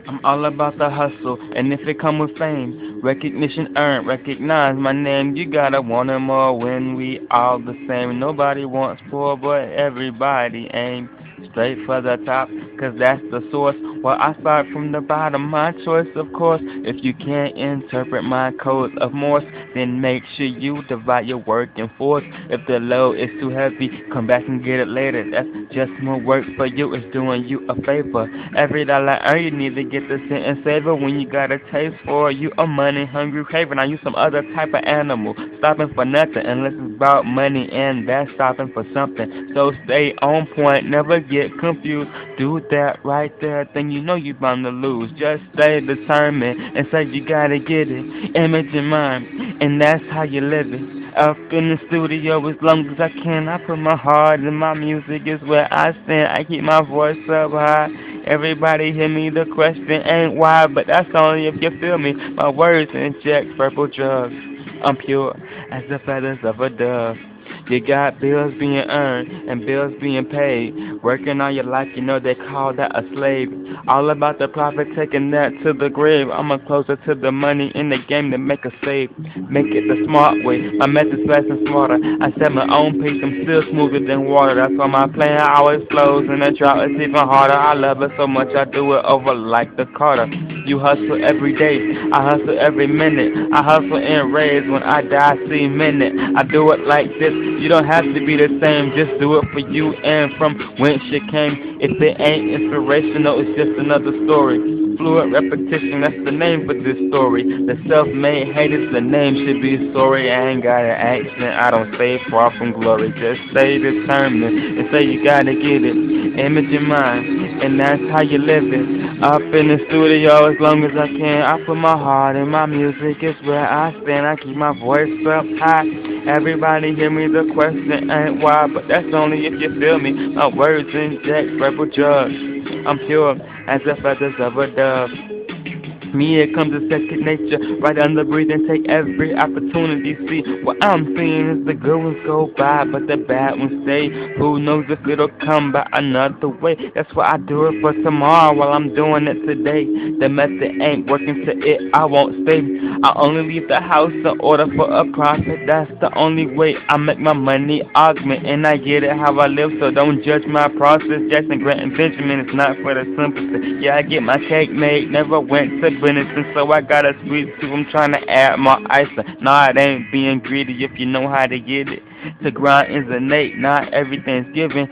I'm all about the hustle, and if it come with fame, recognition earned, recognize my name. You gotta want it more when we all the same. Nobody wants poor, but everybody aim straight for the top, 'cause that's the source. Well, I start from the bottom, my choice, of course. If you can't interpret my codes of Morse, then make sure you divide your work in fours. If the load is too heavy, come back and get it later. That's just more work for you, it's doing you a favor. Every dollar earned, you need to get the cent and save it. When you got a taste for it, you a money hungry craver. Now you some other type of animal, stopping for nothing unless it's about money, and that's stopping for something. So stay on point, never get confused. Do that right there, then you know you bound to lose. Just stay determined and say you gotta get it. Image in mind, and that's how you live it. Up in the studio as long as I can, I put my heart in my music is where I stand. I keep my voice up high. Everybody hear me, the question ain't why, but that's only if you feel me. My words inject purple drugs. I'm pure as the feathers of a dove. You got bills being earned and bills being paid. Working all your life, you know they call that a slave. All about the profit, taking that to the grave. I'm a closer to the money in the game to make a save. Make it the smart way. My method's fast and smarter. I set my own pace, I'm still smoother than water. That's why my plan always flows, and the drought is even harder. I love it so much, I do it over like the Carter. You hustle every day, I hustle every minute. I hustle and raise when I die, see minute. I do it like this, you don't have to be the same. Just do it for you and from whence you came. If it ain't inspirational, it's just another story. Fluid repetition, that's the name for this story. The self-made haters, the name should be sorry. I ain't got an accent, I don't stay far from glory. Just stay determined and say you gotta get it. Image in mind, and that's how you live it. Up in the studio as long as I can, I put my heart in my music, it's where I stand. I keep my voice up high. Everybody hear me, the question ain't why, but that's only if you feel me. My words inject rebel drugs. I'm pure as the feathers of a dove. Me, it comes to second nature. Right under breathing, take every opportunity. See, what I'm seeing is the good ones go by, but the bad ones stay. Who knows if it'll come by another way? That's why I do it for tomorrow while I'm doing it today. The method ain't working to it, I won't stay. I only leave the house in order for a profit. That's the only way I make my money augment, and I get it how I live. So don't judge my process. Jackson, Grant, and Benjamin, it's not for the sympathy. Yeah, I get my cake made, never went to venison, so I got a sweet tooth. I'm trying to add more icing. Nah, it ain't being greedy if you know how to get it. To grind is innate, not everything's given.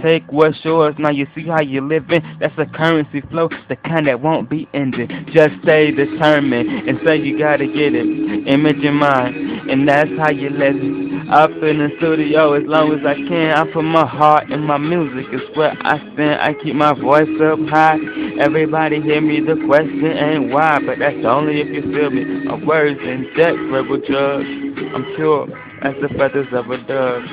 Take what's yours, now you see how you living. That's a currency flow, the kind that won't be ended. Just stay determined and say you gotta get it. Image in mind, and that's how you live it. Up in the studio as long as I can, I put my heart in my music. It's where I stand, I keep my voice up high. Everybody hear me, the question ain't why, but that's only if you feel me. My words inject rebel drugs. I'm pure as the feathers of a dove.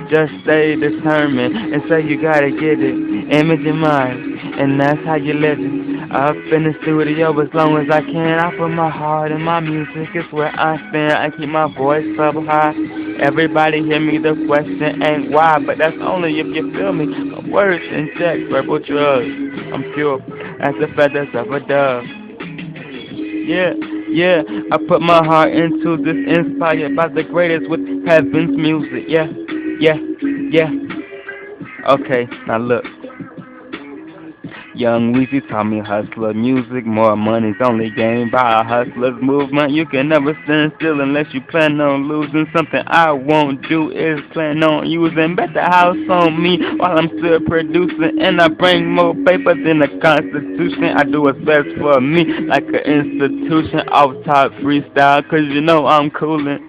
Just stay determined and say you gotta get it. Image in mind, and that's how you live it. Up in the studio as long as I can, I put my heart in my music. It's where I stand, I keep my voice up high. Everybody hear me, the question ain't why, but that's only if you feel me. My words inject verbal drugs. I'm pure as the feathers of a dove. Yeah, yeah, I put my heart into this, inspired by the greatest with heaven's music. Yeah, yeah, yeah. Okay, now look. Young Weezy taught me hustler music, more money's only gained by a hustler's movement. You can never stand still unless you plan on losing. Something I won't do is plan on using. Bet the house on me while I'm still producing. And I bring more paper than the Constitution. I do what's best for me like an institution. Off top freestyle, cause you know I'm coolin'.